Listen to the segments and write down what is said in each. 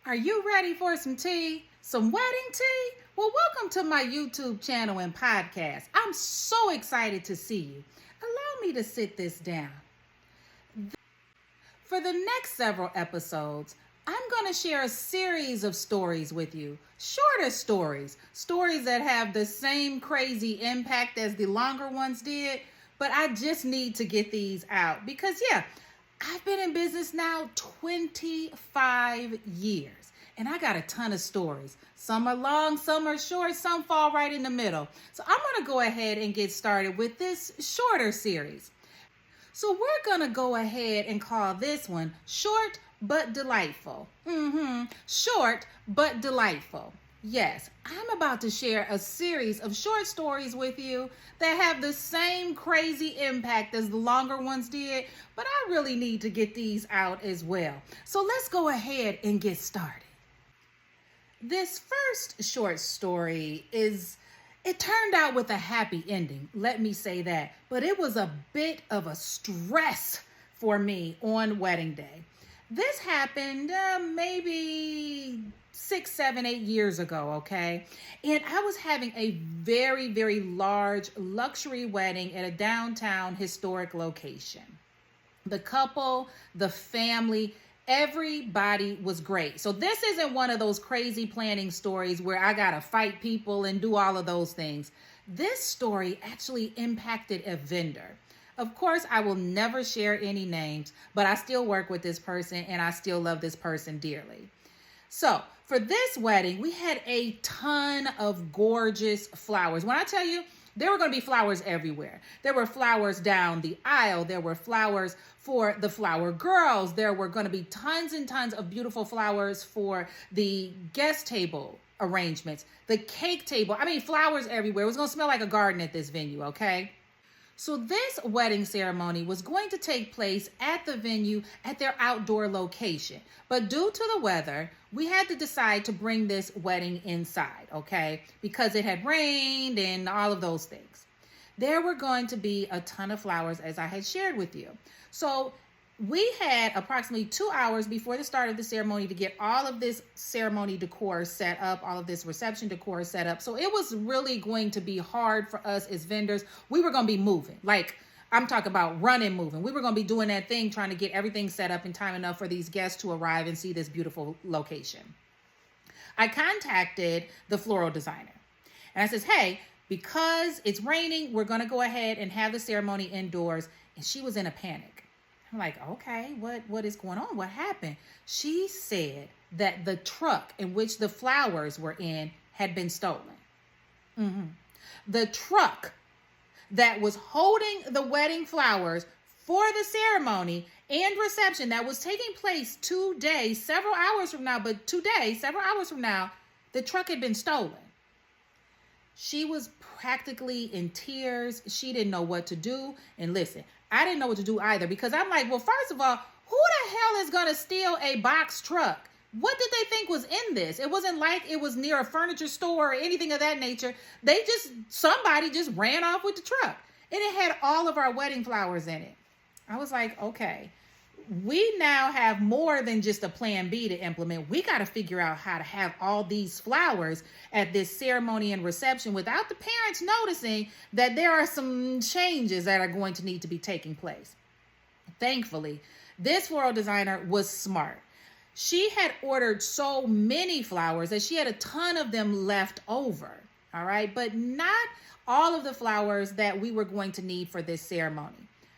Are you ready for some tea? Some wedding tea? Well, welcome to my YouTube channel and podcast. I'm so excited to see you. Allow me to sit this down. For the next several episodes, I'm going to share a series of stories with you. Shorter stories. Stories that have the same crazy impact as the longer ones did. But I just need to get these out because, I've been in business now 25 years. And I got a ton of stories. Some are long, some are short, some fall right in the middle. So I'm going to go ahead and get started with this shorter series. So we're going to go ahead and call this one Short But Delightful. Short but delightful. Yes, I'm about to share a series of short stories with you that have the same crazy impact as the longer ones did, but I really need to get these out as well. So let's go ahead and get started. This first short story it turned out with a happy ending, let me say that, but it was a bit of a stress for me on wedding day. This happened maybe 6, 7, 8 years ago, okay? And I was having a very, very large luxury wedding at a downtown historic location. The couple, the family, everybody was great. So this isn't one of those crazy planning stories where I gotta fight people and do all of those things. This story actually impacted a vendor. Of course, I will never share any names, but I still work with this person and I still love this person dearly. So for this wedding, we had a ton of gorgeous flowers. When I tell you, there were going to be flowers everywhere. There were flowers down the aisle. There were flowers for the flower girls. There were going to be tons and tons of beautiful flowers for the guest table arrangements, the cake table. I mean, flowers everywhere. It was going to smell like a garden at this venue, okay? So this wedding ceremony was going to take place at the venue at their outdoor location. But due to the weather, we had to decide to bring this wedding inside, okay? Because it had rained and all of those things. There were going to be a ton of flowers, as I had shared with you. So we had approximately 2 hours before the start of the ceremony to get all of this ceremony decor set up, all of this reception decor set up. So it was really going to be hard for us as vendors. We were going to be moving. Like, I'm talking about running, moving. We were going to be doing that thing, trying to get everything set up in time enough for these guests to arrive and see this beautiful location. I contacted the floral designer and I says, hey, because it's raining, we're going to go ahead and have the ceremony indoors. And she was in a panic. I'm like, okay, what is going on? What happened? She said that the truck in which the flowers were in had been stolen. The truck that was holding the wedding flowers for the ceremony and reception that was taking place today, several hours from now, the truck had been stolen. She was practically in tears. She didn't know what to do. And listen, I didn't know what to do either because I'm like, well, first of all, who the hell is going to steal a box truck? What did they think was in this? It wasn't like it was near a furniture store or anything of that nature. Somebody just ran off with the truck. And it had all of our wedding flowers in it. I was like, okay, we now have more than just a plan B to implement. We got to figure out how to have all these flowers at this ceremony and reception without the parents noticing that there are some changes that are going to need to be taking place. Thankfully, this floral designer was smart. She had ordered so many flowers that she had a ton of them left over. All right, but not all of the flowers that we were going to need for this ceremony.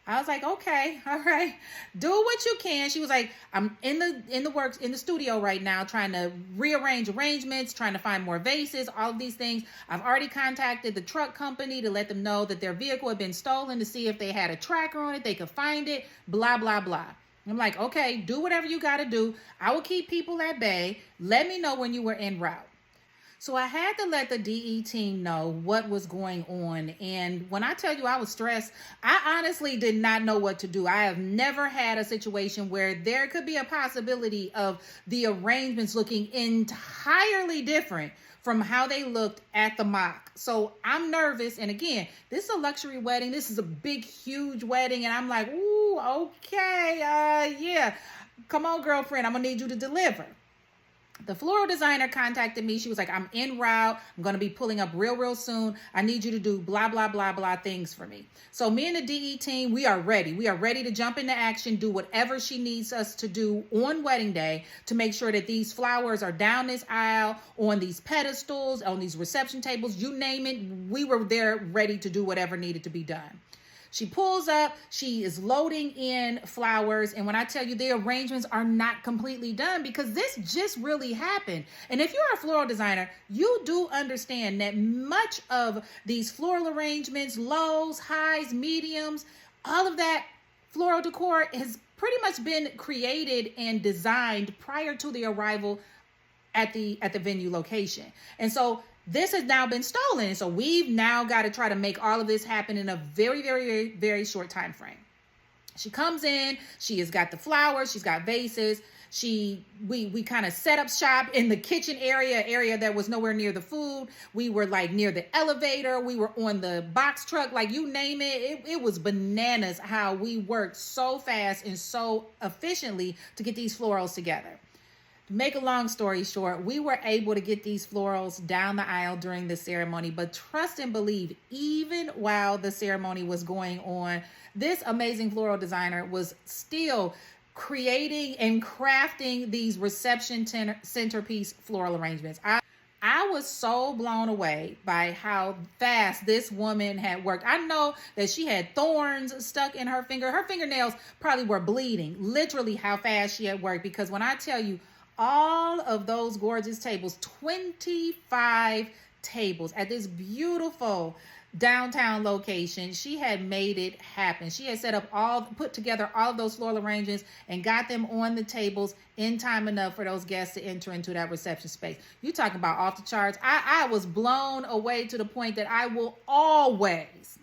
I was like, okay, all right, do what you can. She was like, I'm in the studio right now, trying to rearrange arrangements, trying to find more vases, all of these things. I've already contacted the truck company to let them know that their vehicle had been stolen to see if they had a tracker on it, they could find it, blah, blah, blah. I'm like, okay, do whatever you got to do. I will keep people at bay. Let me know when you were en route. So I had to let the DE team know what was going on. And when I tell you I was stressed, I honestly did not know what to do. I have never had a situation where there could be a possibility of the arrangements looking entirely different from how they looked at the mock. So I'm nervous. And again, this is a luxury wedding. This is a big, huge wedding. And I'm like, ooh, okay, yeah. Come on, girlfriend. I'm going to need you to deliver. The floral designer contacted me. She was like, I'm en route. I'm going to be pulling up real soon. I need you to do blah, blah, blah, blah things for me. So me and the DE team, we are ready. We are ready to jump into action, do whatever she needs us to do on wedding day to make sure that these flowers are down this aisle, on these pedestals, on these reception tables, you name it. We were there ready to do whatever needed to be done. She pulls up, she is loading in flowers. And when I tell you the arrangements are not completely done because this just really happened. And if you're a floral designer, you do understand that much of these floral arrangements, lows, highs, mediums, all of that floral decor has pretty much been created and designed prior to the arrival at the venue location. And so this has now been stolen. And so we've now got to try to make all of this happen in a very short time frame. She comes in, she has got the flowers, she's got vases. We kind of set up shop in the kitchen area that was nowhere near the food. We were like near the elevator. We were on the box truck, like you name it. It was bananas how we worked so fast and so efficiently to get these florals together. Make a long story short, we were able to get these florals down the aisle during the ceremony, but trust and believe, even while the ceremony was going on, this amazing floral designer was still creating and crafting these reception centerpiece floral arrangements. I was so blown away by how fast this woman had worked. I know that she had thorns stuck in her finger. Her fingernails probably were bleeding, literally how fast she had worked, because when I tell you, all of those gorgeous tables, 25 tables at this beautiful downtown location, she had made it happen. She had put together all of those floral arrangements and got them on the tables in time enough for those guests to enter into that reception space. You talking about off the charts. I was blown away to the point that I will always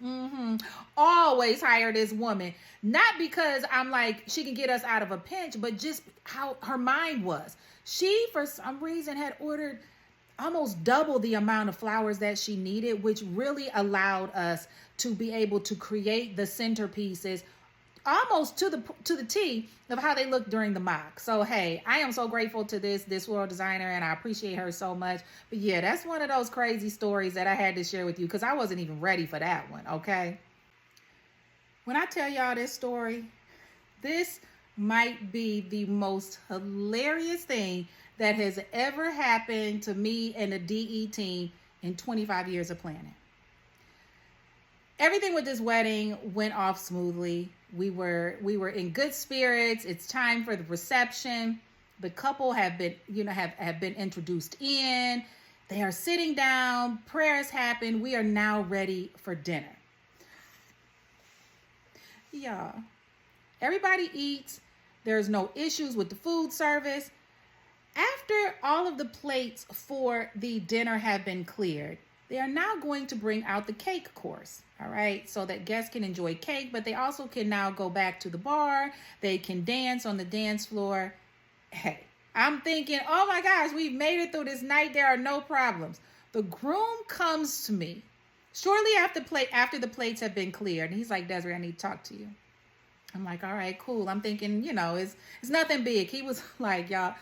hire this woman. Not because I'm like, she can get us out of a pinch, but just how her mind was. She, for some reason, had ordered almost double the amount of flowers that she needed, which really allowed us to be able to create the centerpieces almost to the T of how they look during the mock. So, hey, I am so grateful to this floral designer, and I appreciate her so much. But yeah, that's one of those crazy stories that I had to share with you because I wasn't even ready for that one, okay? When I tell y'all this story, this might be the most hilarious thing that has ever happened to me and the DE team in 25 years of planning. Everything with this wedding went off smoothly. We were in good spirits. It's time for the reception. The couple have been introduced in. They are sitting down. Prayers happen. We are now ready for dinner. Yeah. Everybody eats. There's no issues with the food service. After all of the plates for the dinner have been cleared, they are now going to bring out the cake course, all right? So that guests can enjoy cake, but they also can now go back to the bar. They can dance on the dance floor. Hey, I'm thinking, oh my gosh, we've made it through this night. There are no problems. The groom comes to me shortly after the plates have been cleared. And he's like, Desiree, I need to talk to you. I'm like, all right, cool. I'm thinking, it's nothing big. He was like, y'all,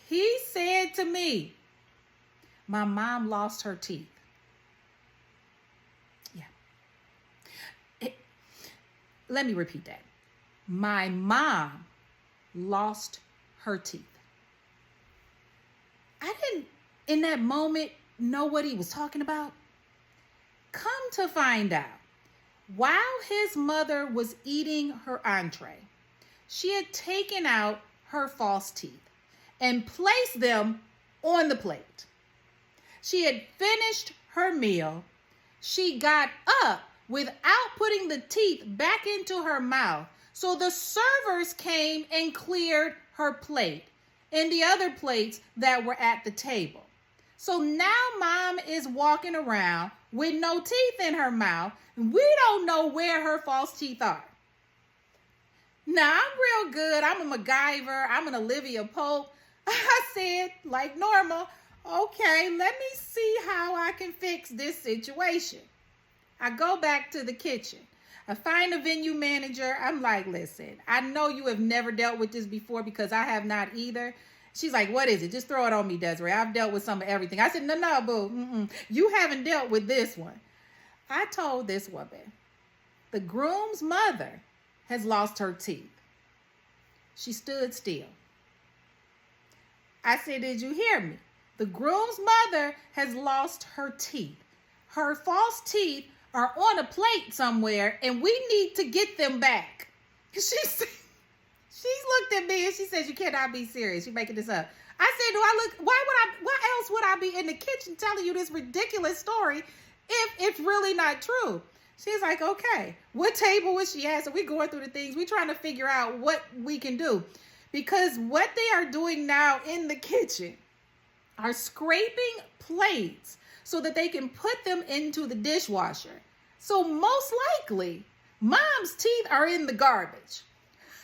he said to me, my mom lost her teeth. Yeah. Let me repeat that. My mom lost her teeth. I didn't, in that moment, know what he was talking about. Come to find out, while his mother was eating her entree, she had taken out her false teeth and placed them on the plate. She had finished her meal. She got up without putting the teeth back into her mouth. So the servers came and cleared her plate and the other plates that were at the table. So now mom is walking around with no teeth in her mouth. We don't know where her false teeth are. Now, I'm real good. I'm a MacGyver. I'm an Olivia Pope. I said, like normal, okay, let me see how I can fix this situation. I go back to the kitchen. I find a venue manager. I'm like, listen, I know you have never dealt with this before because I have not either. She's like, what is it? Just throw it on me, Desiree. I've dealt with some of everything. I said, no, boo. You haven't dealt with this one. I told this woman, the groom's mother has lost her teeth. She stood still. I said, did you hear me? The groom's mother has lost her teeth. Her false teeth are on a plate somewhere, and we need to get them back. She looked at me and she said, you cannot be serious. You're making this up. I said, why else would I be in the kitchen telling you this ridiculous story if it's really not true? She's like, okay, what table was she at? So we're going through the things. We're trying to figure out what we can do. Because what they are doing now in the kitchen are scraping plates so that they can put them into the dishwasher. So most likely, mom's teeth are in the garbage.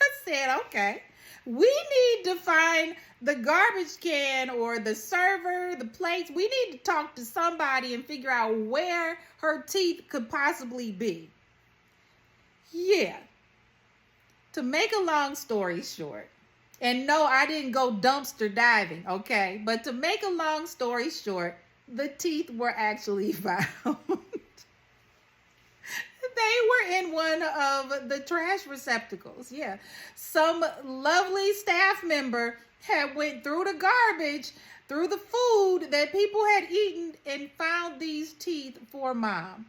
I said, okay, we need to find the garbage can or the server, the plates. We need to talk to somebody and figure out where her teeth could possibly be. Yeah. To make a long story short, and no, I didn't go dumpster diving, okay? But to make a long story short, the teeth were actually found. They were in one of the trash receptacles. Yeah. Some lovely staff member had went through the garbage, through the food that people had eaten, and found these teeth for mom.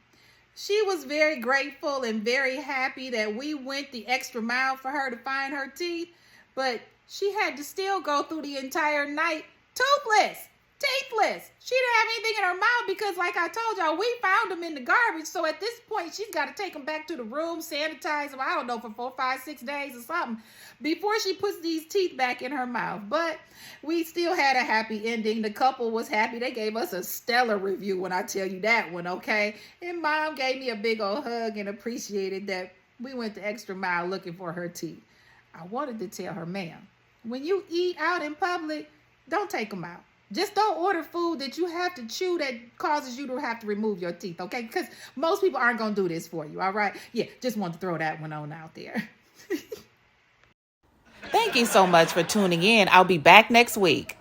She was very grateful and very happy that we went the extra mile for her to find her teeth, but she had to still go through the entire night toothless. Teethless. She didn't have anything in her mouth because, like I told y'all, we found them in the garbage. So at this point, she's got to take them back to the room, sanitize them, I don't know, for 4, 5, 6 days or something before she puts these teeth back in her mouth. But we still had a happy ending. The couple was happy. They gave us a stellar review when I tell you that one, okay? And mom gave me a big old hug and appreciated that we went the extra mile looking for her teeth. I wanted to tell her, ma'am, when you eat out in public, don't take them out. Just don't order food that you have to chew that causes you to have to remove your teeth, okay? Because most people aren't going to do this for you, all right? Yeah, just want to throw that one on out there. Thank you so much for tuning in. I'll be back next week.